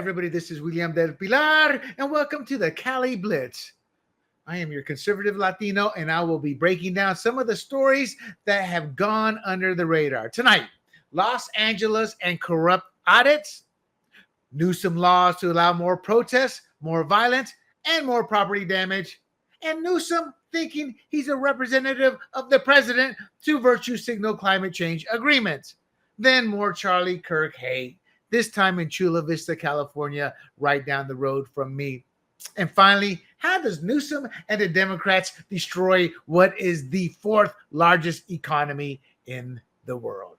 everybody. This is William Del Pilar, and welcome to the Cali Blitz. I am your conservative Latino, and I will be breaking down some of the stories that have gone under the radar. Tonight, Los Angeles and corrupt audits, Newsom laws to allow more protests, more violence, and more property damage, and Newsom thinking he's a representative of the president to virtue signal climate change agreements. Then more Charlie Kirk hate, this time in Chula Vista, California, right down the road from me. And finally, how does Newsom and the Democrats destroy what is the fourth largest economy in the world?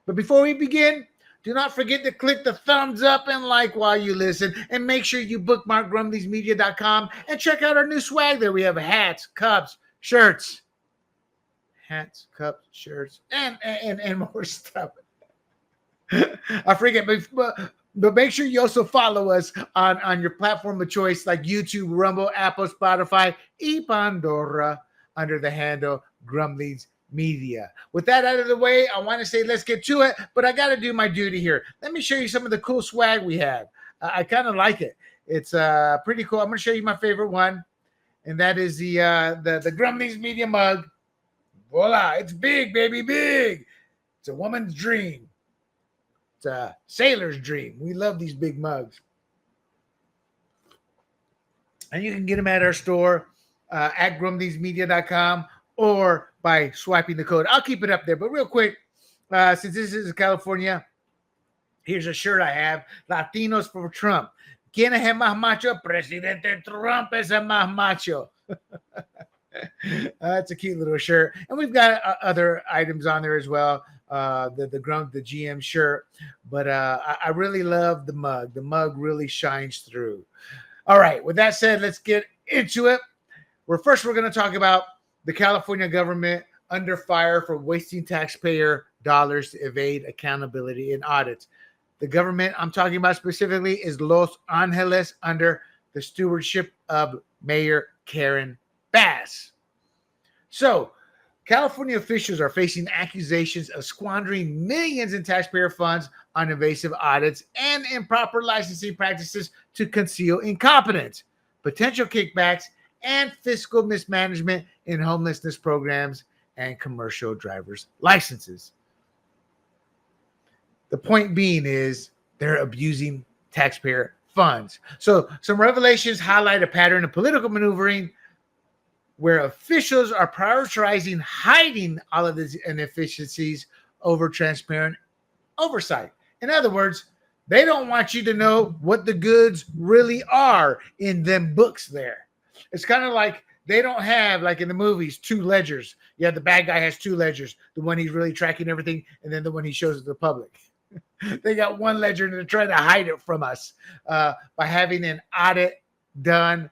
But before we begin, do not forget to click the thumbs up and like while you listen. And make sure you bookmark grumblingsmedia.com and check out our new swag there. We have hats, cups, shirts. Hats, cups, shirts, and more stuff. I forget, but make sure you also follow us on your platform of choice like YouTube, Rumble, Apple, Spotify, y Pandora under the handle Grumblings Media. With that out of the way, I want to say let's get to it, but I got to do my duty here. Let me show you some of the cool swag we have. I kind of like it. It's pretty cool. I'm going to show you my favorite one, and that is the Grumblings Media mug. Voila! It's big, baby, big. It's a woman's dream. It's a sailor's dream. We love these big mugs. And you can get them at our store at grumblingsmedia.com or by swiping the code. I'll keep it up there. But real quick, since this is California, here's a shirt I have. Latinos for Trump. ¿Quién es el más macho? Presidente Trump es el más macho. It's a cute little shirt. And we've got other items on there as well. The GM shirt, but I really love the mug. The mug really shines through. All right, with that said, let's get into it. We're going to talk about the California government under fire for wasting taxpayer dollars to evade accountability in audits. The government I'm talking about specifically is Los Angeles under the stewardship of Mayor Karen Bass. So California officials are facing accusations of squandering millions in taxpayer funds on evasive audits and improper licensing practices to conceal incompetence, potential kickbacks, and fiscal mismanagement in homelessness programs and commercial driver's licenses. The point being is they're abusing taxpayer funds. So some revelations highlight a pattern of political maneuvering where officials are prioritizing hiding all of these inefficiencies over transparent oversight. In other words, they don't want you to know what the goods really are in them books there. It's kind of like they don't have, like in the movies, two ledgers. Yeah, the bad guy has two ledgers. The one he's really tracking everything, and then the one he shows to the public. They got one ledger, and they're trying to hide it from us by having an audit done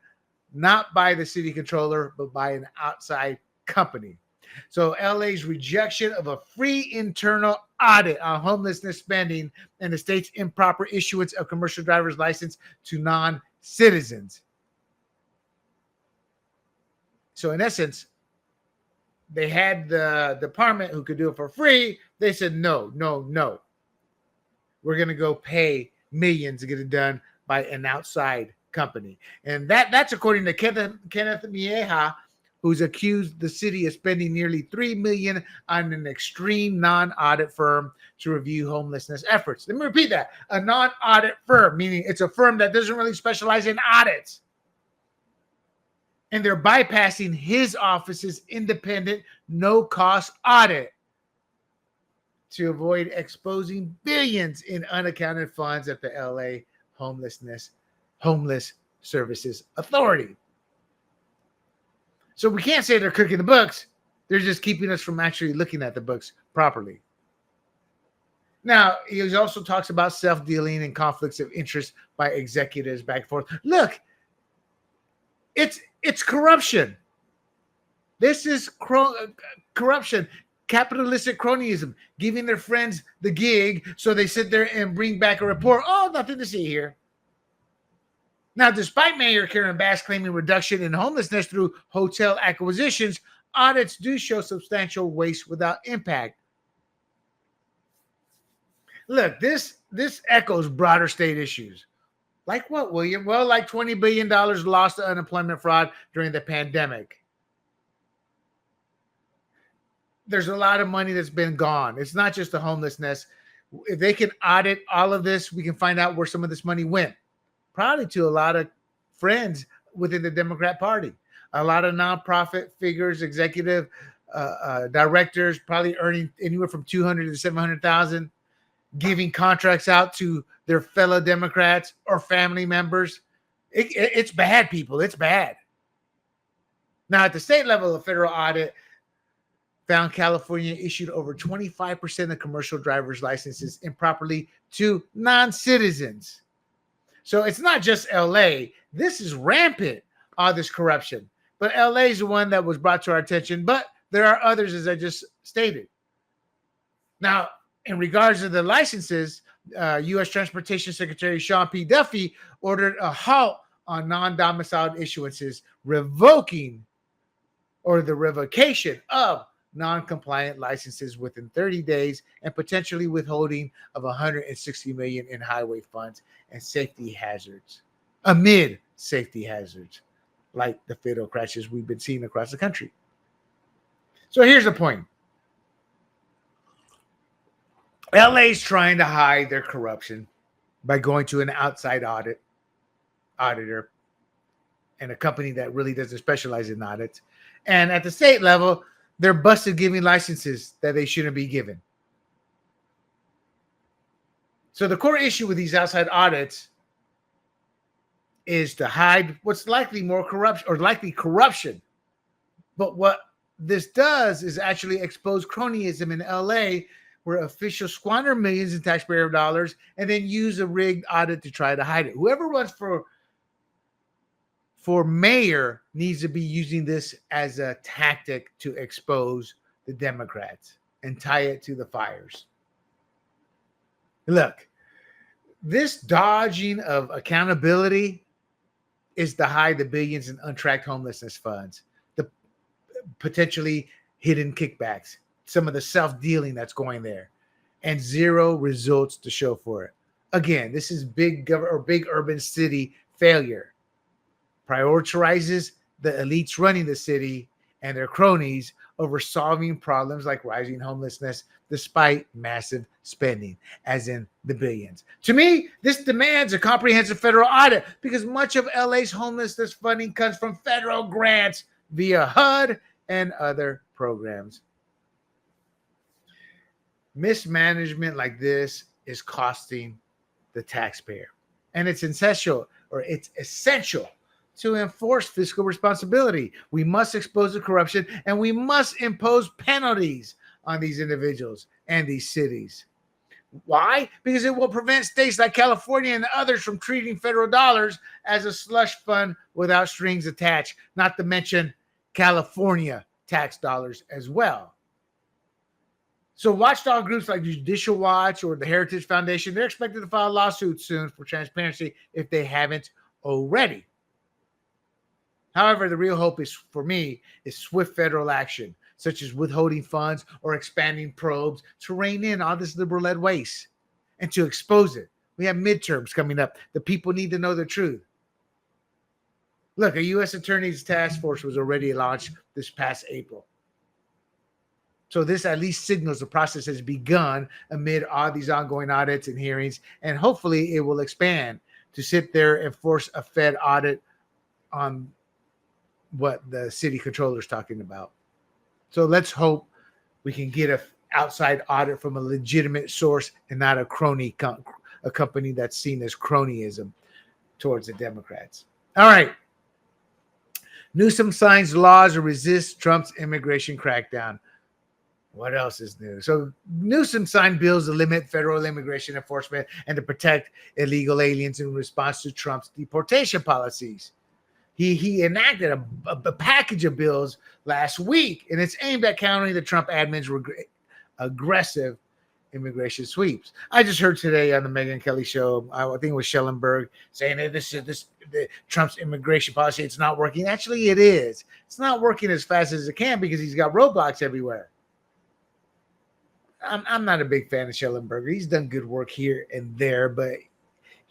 not by the city controller, but by an outside company. So LA's rejection of a free internal audit on homelessness spending and the state's improper issuance of commercial driver's license to non-citizens. So in essence, they had the department who could do it for free. They said, no. We're going to go pay millions to get it done by an outside company. And that's according to Kenneth Mieja, who's accused the city of spending nearly $3 million on an extreme non-audit firm to review homelessness efforts. Let me repeat that. A non-audit firm, meaning it's a firm that doesn't really specialize in audits. And they're bypassing his office's independent, no-cost audit to avoid exposing billions in unaccounted funds at the LA Homeless Services Authority. So we can't say they're cooking the books. They're just keeping us from actually looking at the books properly. Now, he also talks about self-dealing and conflicts of interest by executives back and forth. Look, it's corruption. This is corruption, capitalistic cronyism, giving their friends the gig so they sit there and bring back a report. Oh, nothing to see here. Now, despite Mayor Karen Bass claiming reduction in homelessness through hotel acquisitions, audits do show substantial waste without impact. Look, this echoes broader state issues. Like what, William? Well, like $20 billion lost to unemployment fraud during the pandemic. There's a lot of money that's been gone. It's not just the homelessness. If they can audit all of this, we can find out where some of this money went. Probably to a lot of friends within the Democrat Party. A lot of nonprofit figures, executive directors, probably earning anywhere from 200 to 700,000, giving contracts out to their fellow Democrats or family members. It's bad, people. It's bad. Now, at the state level, a federal audit found California issued over 25% of commercial driver's licenses improperly to non-citizens. So it's not just LA. This is rampant, all this corruption. But LA is the one that was brought to our attention. But there are others, as I just stated. Now, in regards to the licenses, U.S. Transportation Secretary Sean P. Duffy ordered a halt on non-domiciled issuances, revoking or the revocation of non-compliant licenses within 30 days and potentially withholding of $160 million in highway funds and safety hazards, amid safety hazards like the fatal crashes we've been seeing across the country. So here's the point. LA's trying to hide their corruption by going to an outside auditor and a company that really doesn't specialize in audits. And at the state level, they're busted giving licenses that they shouldn't be given. So the core issue with these outside audits is to hide what's likely more corruption or likely corruption. But what this does is actually expose cronyism in LA, where officials squander millions in taxpayer dollars and then use a rigged audit to try to hide it. Whoever runs for mayor needs to be using this as a tactic to expose the Democrats and tie it to the fires. Look, this dodging of accountability is to hide the billions in untracked homelessness funds, the potentially hidden kickbacks, some of the self-dealing that's going there, and zero results to show for it. Again, this is big urban city failure. Prioritizes the elites running the city and their cronies over solving problems like rising homelessness despite massive spending, as in the billions. To me, this demands a comprehensive federal audit because much of LA's homelessness funding comes from federal grants via HUD and other programs. Mismanagement like this is costing the taxpayer, and it's essential to enforce fiscal responsibility. We must expose the corruption and we must impose penalties on these individuals and these cities. Why? Because it will prevent states like California and others from treating federal dollars as a slush fund without strings attached, not to mention California tax dollars as well. So watchdog groups like Judicial Watch or the Heritage Foundation, they're expected to file lawsuits soon for transparency if they haven't already. However, the real hope is swift federal action, such as withholding funds or expanding probes to rein in all this liberal-led waste and to expose it. We have midterms coming up. The people need to know the truth. Look, a U.S. Attorney's task force was already launched this past April. So this at least signals the process has begun amid all these ongoing audits and hearings, and hopefully it will expand to sit there and force a Fed audit on what the city controller is talking about. So let's hope we can get an outside audit from a legitimate source and not a company that's seen as cronyism towards the Democrats. All right. Newsom signs laws to resist Trump's immigration crackdown. What else is new? So Newsom signed bills to limit federal immigration enforcement and to protect illegal aliens in response to Trump's deportation policies. He enacted a package of bills last week, and it's aimed at countering the Trump admin's aggressive immigration sweeps. I just heard today on the Megyn Kelly show, I think it was Schellenberg, saying that the Trump's immigration policy, it's not working. Actually, it is. It's not working as fast as it can because he's got roadblocks everywhere. I'm not a big fan of Schellenberger. He's done good work here and there, but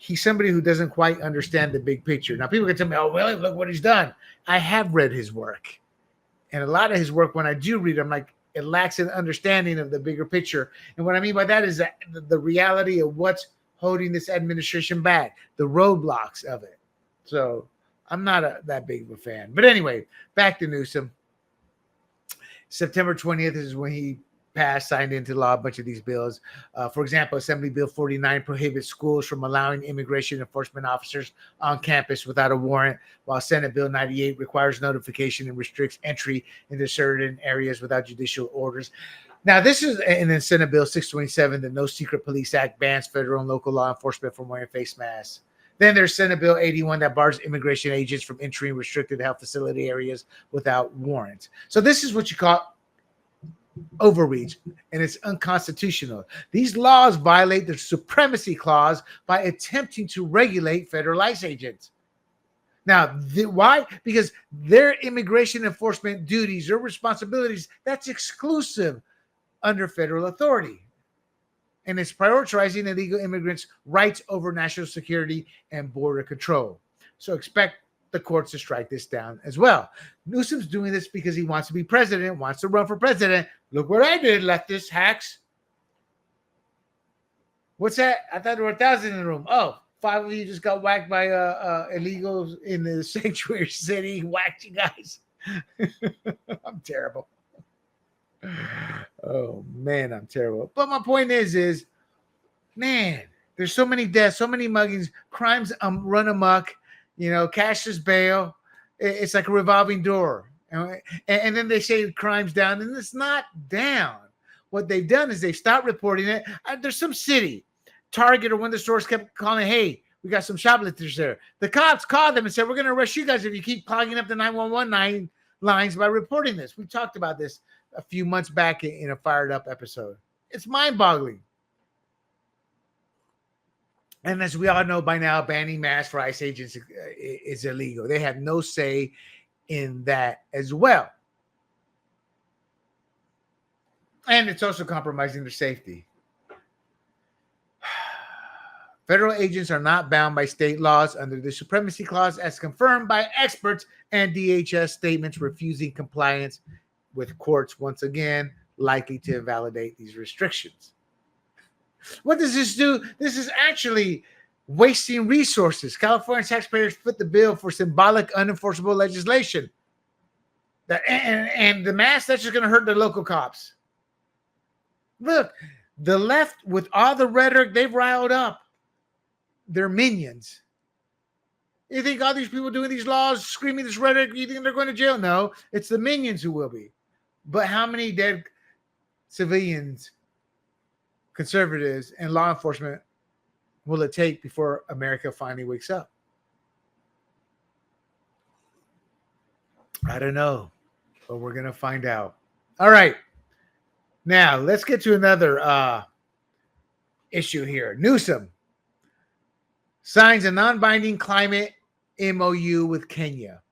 he's somebody who doesn't quite understand the big picture. Now, people can tell me, oh, William, look what he's done. I have read his work. And a lot of his work, when I do read, I'm like, it lacks an understanding of the bigger picture. And what I mean by that is that the reality of what's holding this administration back, the roadblocks of it. So I'm not that big of a fan. But anyway, back to Newsom. September 20th is when he signed into law a bunch of these bills. For example, Assembly Bill 49 prohibits schools from allowing immigration enforcement officers on campus without a warrant, while Senate Bill 98 requires notification and restricts entry into certain areas without judicial orders. Now, this is, and then Senate Bill 627, the No Secret Police Act, bans federal and local law enforcement from wearing face masks. Then there's Senate Bill 81 that bars immigration agents from entering restricted health facility areas without warrants. So this is what you call overreach, and it's unconstitutional. These laws violate the supremacy clause by attempting to regulate federal ICE agents. Now, why? Because their immigration enforcement duties or responsibilities, that's exclusive under federal authority. And it's prioritizing illegal immigrants' rights over national security and border control. So expect the courts to strike this down as well. Newsom's doing this because he wants to be president, wants to run for president. Look what I did, leftist hacks. What's that? I thought there were 1,000 in the room. Oh, 5 of you just got whacked by illegals in the sanctuary city. Whacked you guys. I'm terrible. Oh, man, I'm terrible. But my point is, man, there's so many deaths, so many muggings, crimes run amok. You know, cashless bail. It's like a revolving door. And then they say crime's down, and it's not down. What they've done is they've stopped reporting it. There's some city, Target or one of the stores kept calling, hey, we got some shoplifters there. The cops called them and said, we're going to arrest you guys if you keep clogging up the 911 lines by reporting this. We talked about this a few months back in a Fired Up episode. It's mind-boggling. And as we all know by now, banning masks for ICE agents is illegal. They have no say in that as well. And it's also compromising their safety. Federal agents are not bound by state laws under the Supremacy Clause, as confirmed by experts and DHS statements refusing compliance with courts, once again, likely to invalidate these restrictions. What does this do? This is actually wasting resources. California taxpayers foot the bill for symbolic, unenforceable legislation. And the mask, that's just going to hurt the local cops. Look, the left, with all the rhetoric, they've riled up their minions. You think all these people doing these laws, screaming this rhetoric, you think they're going to jail? No, it's the minions who will be. But how many dead civilians, conservatives, and law enforcement will it take before America finally wakes up? I don't know, but we're going to find out. All right. Now, let's get to another issue here. Newsom signs a non-binding climate MOU with Kenya.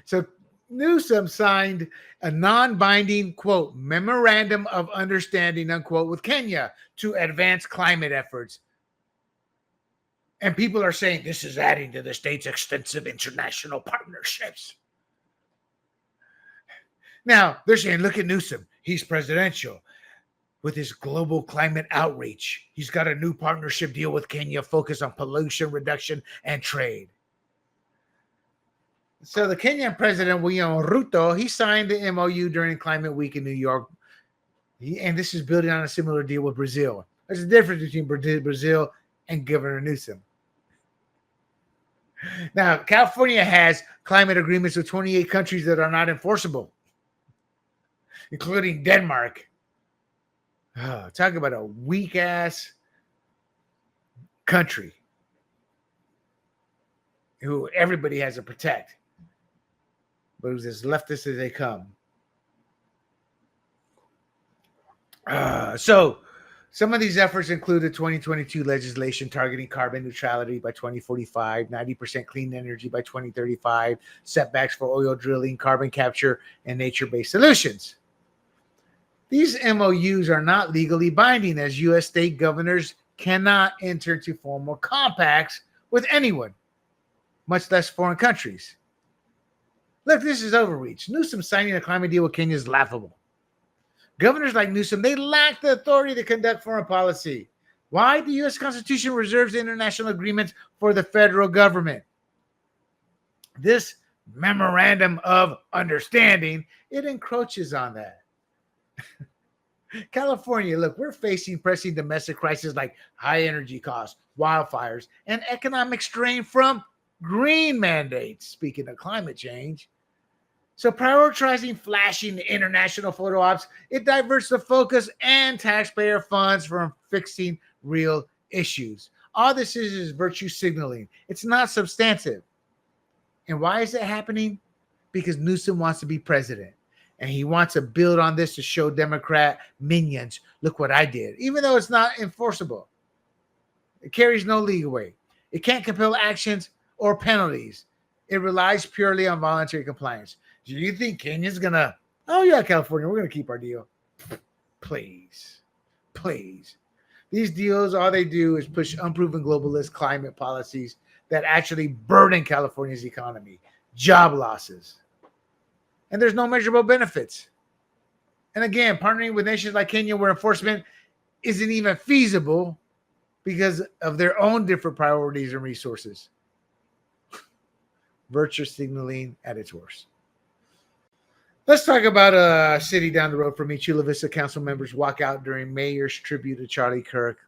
So Newsom signed a non-binding, quote, memorandum of understanding, unquote, with Kenya to advance climate efforts. And people are saying this is adding to the state's extensive international partnerships. Now, they're saying, look at Newsom. He's presidential with his global climate outreach. He's got a new partnership deal with Kenya focused on pollution reduction and trade. So the Kenyan president, William Ruto, he signed the MOU during Climate Week in New York. And this is building on a similar deal with Brazil. There's a difference between Brazil and Governor Newsom. Now, California has climate agreements with 28 countries that are not enforceable, including Denmark. Oh, talk about a weak-ass country who everybody has to protect, but who's as leftist as they come. So some of these efforts included 2022 legislation targeting carbon neutrality by 2045, 90% clean energy by 2035, setbacks for oil drilling, carbon capture, and nature-based solutions. These MOUs are not legally binding, as U.S. state governors cannot enter into formal compacts with anyone, much less foreign countries. Look, this is overreach. Newsom signing a climate deal with Kenya is laughable. Governors like Newsom, they lack the authority to conduct foreign policy. Why? The U.S. Constitution reserves international agreements for the federal government. This memorandum of understanding, it encroaches on that. California, look, we're facing pressing domestic crises like high energy costs, wildfires, and economic strain from green mandates, speaking of climate change. So prioritizing flashing international photo ops, it diverts the focus and taxpayer funds from fixing real issues. All this is virtue signaling. It's not substantive. And why is it happening? Because Newsom wants to be president. And he wants to build on this to show Democrat minions, look what I did. Even though it's not enforceable. It carries no legal weight. It can't compel actions or penalties. It relies purely on voluntary compliance. Do you think Kenya's going to, oh yeah, California, we're going to keep our deal? Please. Please. These deals, all they do is push unproven globalist climate policies that actually burden California's economy, job losses. And there's no measurable benefits. And again, partnering with nations like Kenya where enforcement isn't even feasible because of their own different priorities and resources. Virtue signaling at its worst. Let's talk about a city down the road from me. Chula Vista council members walk out during mayor's tribute to Charlie Kirk.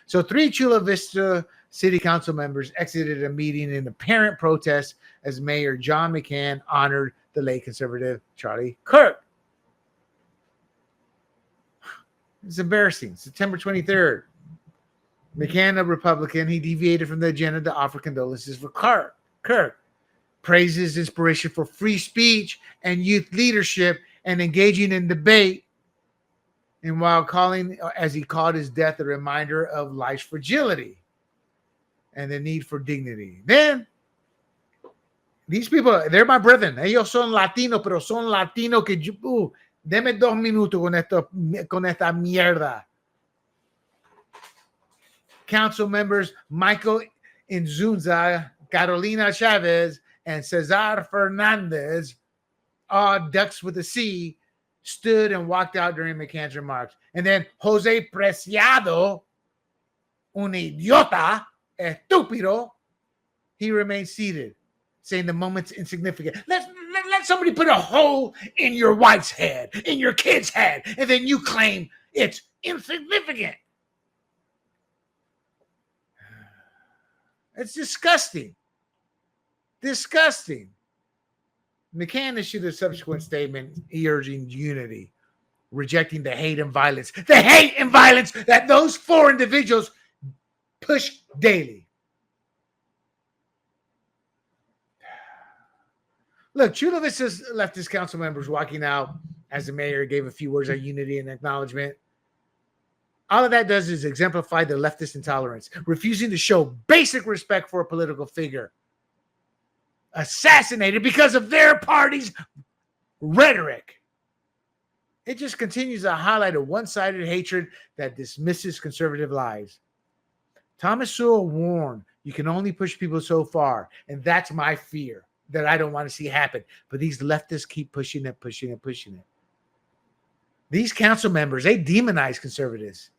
So 3 Chula Vista city council members exited a meeting in apparent protest as Mayor John McCann honored the late conservative Charlie Kirk. It's embarrassing. September 23rd. McCann, a Republican, he deviated from the agenda to offer condolences for Kirk. Praises inspiration for free speech and youth leadership and engaging in debate. And while calling, as he called his death, a reminder of life's fragility and the need for dignity. Then, these people, they're my brethren. Ellos son Latino, pero son Latino que deme 2 minutos con esta mierda. Council members Michael Inzunza, Carolina Chavez, and Cesar Fernandez, all ducks with a C, stood and walked out during McCann's remarks. And then Jose Preciado, un idiota, estúpido, he remained seated, saying the moment's insignificant. Let somebody put a hole in your wife's head, in your kid's head, and then you claim it's insignificant. It's disgusting. Disgusting. McCann issued a subsequent statement urging unity, rejecting the hate and violence. The hate and violence that those 4 individuals push daily. Look, Chula Vista's leftist council members walking out as the mayor gave a few words of unity and acknowledgement. All of that does is exemplify the leftist intolerance, refusing to show basic respect for a political figure assassinated because of their party's rhetoric. It just continues to highlight a one-sided hatred that dismisses conservative lies. Thomas Sowell warned, you can only push people so far, and that's my fear that I don't want to see happen. But these leftists keep pushing it. These council members, they demonize conservatives.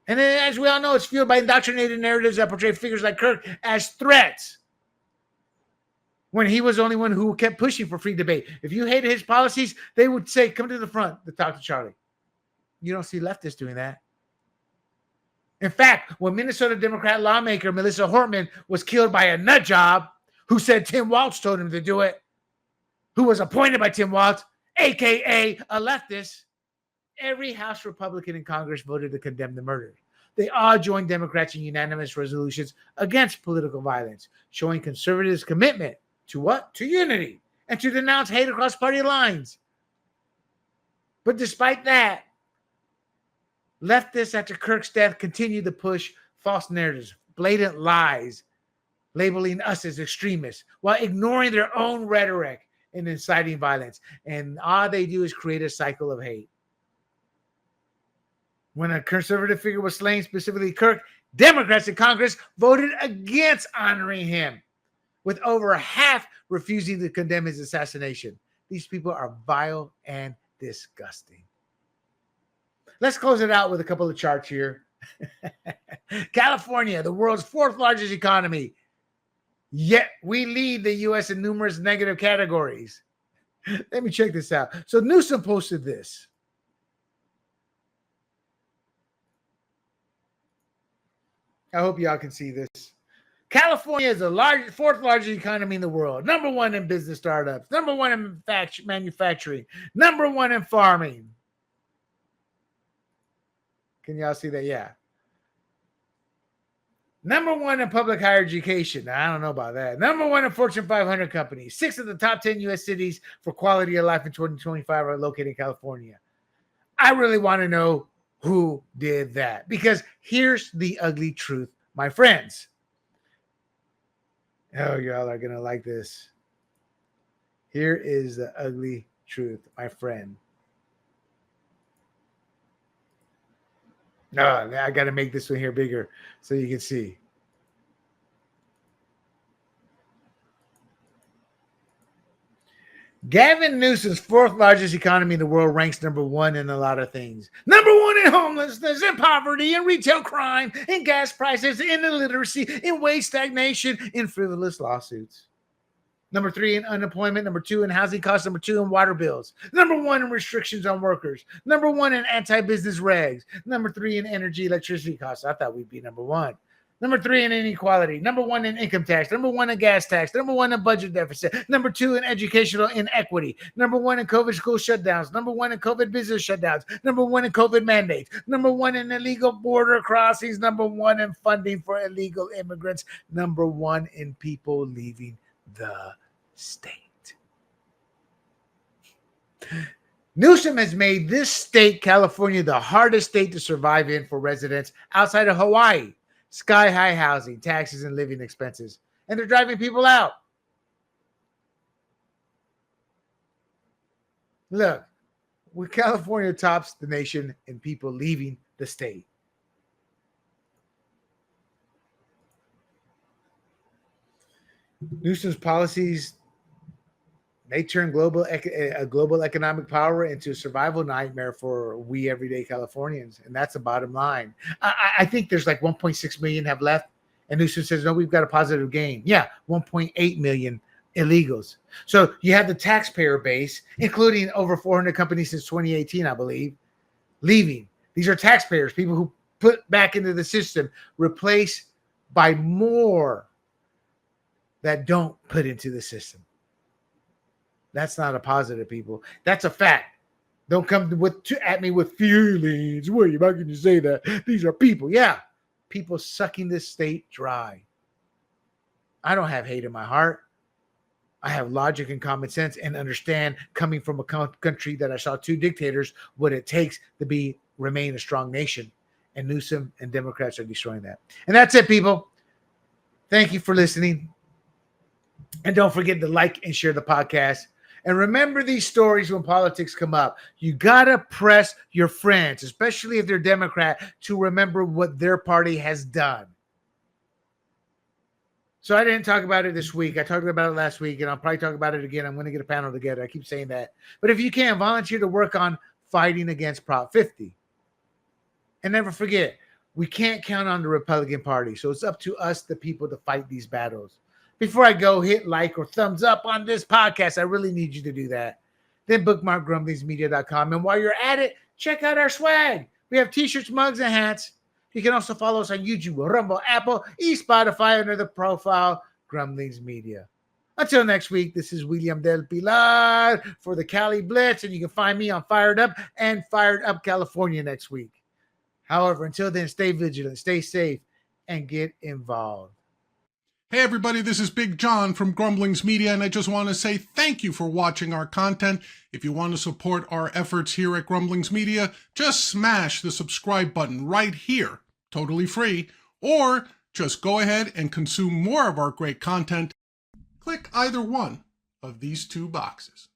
And as we all know, it's fueled by indoctrinated narratives that portray figures like Kirk as threats, when he was the only one who kept pushing for free debate. If you hated his policies, they would say, come to the front to talk to Charlie. You don't see leftists doing that. In fact, when Minnesota Democrat lawmaker Melissa Hortman was killed by a nut job who said Tim Walz told him to do it, who was appointed by Tim Walz, a.k.a. a leftist, every House Republican in Congress voted to condemn the murder. They all joined Democrats in unanimous resolutions against political violence, showing conservatives' commitment to what? To unity and to denounce hate across party lines. But despite that, leftists after Kirk's death continued to push false narratives, blatant lies, labeling us as extremists while ignoring their own rhetoric and inciting violence. And all they do is create a cycle of hate. When a conservative figure was slain, specifically Kirk, Democrats in Congress voted against honoring him, with over half refusing to condemn his assassination. These people are vile and disgusting. Let's close it out with a couple of charts here. California, the world's fourth largest economy, yet we lead the U.S. in numerous negative categories. Let me check this out. So Newsom posted this. I hope y'all can see this. California is the fourth largest economy in the world. Number one in business startups. Number one in manufacturing. Number one in farming. Can y'all see that? Yeah. Number one in public higher education. I don't know about that. Number one in Fortune 500 companies. 6 of the top 10 U.S. cities for quality of life in 2025 are located in California. I really want to know who did that, because here's the ugly truth, my friends. Oh, y'all are going to like this. Here is the ugly truth, my friend. No, I got to make this one here bigger so you can see. Gavin Newsom's fourth largest economy in the world ranks number one in a lot of things. Number one in homelessness, in poverty, in retail crime, in gas prices, in illiteracy, in wage stagnation, in frivolous lawsuits. Number 3 in unemployment. Number 2 in housing costs. Number 2 in water bills. Number 1 in restrictions on workers. Number 1 in anti-business regs. Number 3 in energy, electricity costs. I thought we'd be number 1. Number 3 in inequality. Number 1 in income tax. Number 1 in gas tax. Number 1 in budget deficit. Number 2 in educational inequity. Number 1 in COVID school shutdowns. Number 1 in COVID business shutdowns. Number 1 in COVID mandates. Number 1 in illegal border crossings. Number 1 in funding for illegal immigrants. Number 1 in people leaving the state. Newsom has made this state, California, the hardest state to survive in for residents outside of Hawaii. Sky-high housing, taxes, and living expenses. And they're driving people out. Look, California tops the nation in people leaving the state. Newsom's policies, they turn global economic power into a survival nightmare for we everyday Californians. And that's the bottom line. I think there's like 1.6 million have left. And Newsom says, no, we've got a positive gain. Yeah, 1.8 million illegals. So you have the taxpayer base, including over 400 companies since 2018, I believe, leaving. These are taxpayers, people who put back into the system, replaced by more that don't put into the system. That's not a positive, people. That's a fact. Don't come at me with feelings. Wait, how can you say that? These are people. Yeah, people sucking this state dry. I don't have hate in my heart. I have logic and common sense and understand, coming from a country that I saw 2 dictators, what it takes to remain a strong nation. And Newsom and Democrats are destroying that. And that's it, people. Thank you for listening. And don't forget to like and share the podcast. And remember these stories when politics come up. You got to press your friends, especially if they're Democrat, to remember what their party has done. So I didn't talk about it this week. I talked about it last week, and I'll probably talk about it again. I'm going to get a panel together. I keep saying that. But if you can, volunteer to work on fighting against Prop 50. And never forget, we can't count on the Republican Party. So it's up to us, the people, to fight these battles. Before I go, hit like or thumbs up on this podcast. I really need you to do that. Then bookmark grumblingsmedia.com. And while you're at it, check out our swag. We have t-shirts, mugs, and hats. You can also follow us on YouTube, Rumble, Apple, Spotify under the profile Grumblings Media. Until next week, this is William Del Pilar for the Cali Blitz, and you can find me on Fired Up and Fired Up California next week. However, until then, stay vigilant, stay safe, and get involved. Hey everybody, this is Big John from Grumblings Media, and I just want to say thank you for watching our content. If you want to support our efforts here at Grumblings Media, just smash the subscribe button right here, totally free, or just go ahead and consume more of our great content. Click either one of these 2 boxes.